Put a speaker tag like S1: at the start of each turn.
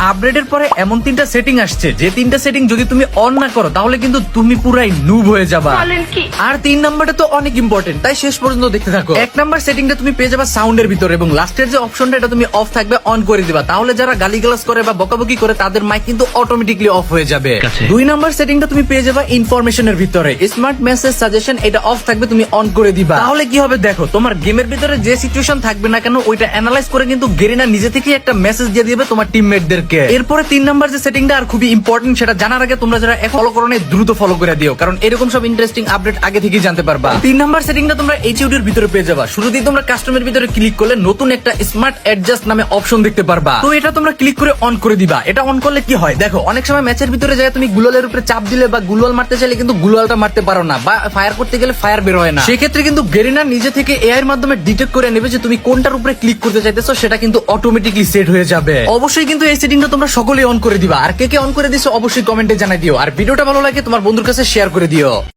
S1: আপডেটের পরে এমন 3টা সেটিং আসছে যে 3টা সেটিং যদি তুমি অন না করো তাহলে কিন্তু তুমি পুরাই নুব হয়ে যাবা। আর 3 নাম্বারটা তো অনেক ইম্পর্টেন্ট, তাই শেষ পর্যন্ত দেখতে থাকো। 1 নাম্বার সেটিংটা তুমি পেয়ে যাবা সাউন্ডের ভিতরে এবং লাস্টের যে অপশনটা এটা তুমি অফ থাকবে অন করে দিবা, তাহলে যারা গালিগালাজ করে বা বকাবকি করে তাদের মাইক কিন্তু অটোমেটিকলি অফ হয়ে যাবে। 2 নাম্বার সেটিংটা তুমি পেয়ে যাবা ইনফরমেশনের ভিতরে স্মার্ট মেসেজ সাজেশন, এটা অফ থাকবে তুমি অন করে দিবা, তাহলে কি হবে দেখো তোমার গেমের ভিতরে যে সিচুয়েশন থাকবে না কেন ওইটা অ্যানালাইজ করে কিন্তু গেরিনা নিজে থেকে একটা মেসেজ দিয়ে দিবে তোমার টিমমেটদেরকে। এরপরে 3 নাম্বার যে সেটিংটা আর খুবই ইম্পর্টেন্ট, সেটা জানার আগে তোমরা যারা ফলো করো না দ্রুত ফলো করে দিও, কারণ এরকম সব ইন্টারেস্টিং আপডেট আগে থেকেই জানতে পারবা। 3 নাম্বার সেটিংটা তোমরা এইচইউডির ভিতরে পেয়ে যাবা। শুরুতেই তোমরা কাস্টমের ভিতরে ক্লিক করলে নতুন একটা স্মার্ট অ্যাডজাস্ট নামে অপশন দেখতে পারবা, তো এটা তোমরা ক্লিক করে অন করে দিবা। এটা অন করলে কি হয় দেখো, অনেক সময় ম্যাচের ভিতরে যায় তুমি গুলালের উপরে চাপ দিলে বা গুলাল মারতে চাইলে কিন্তু গুলালটা মারতে পারো না, বা ফায়ার করতে গেলে ফায়ার বের হয় না, সেক্ষেত্রে কিন্তু গেরিনা নিজে থেকে এআই এর মাধ্যমে ডিটেক্ট করে নেবে যে তুমি কোনটার উপরে ক্লিক করতে চাইতেছো, সেটা কিন্তু অটোমেটিকলি সেট হয়ে যাবে। অবশ্যই কিন্তু এই সেটিংটা তোমরা সকলেই অন করে দিবা, আর কে কে অন করে দিছো অবশ্যই কমেন্টে জানাই দিও, আর ভিডিওটা ভালো লাগে তোমার বন্ধুর কাছে শেয়ার করে দিও।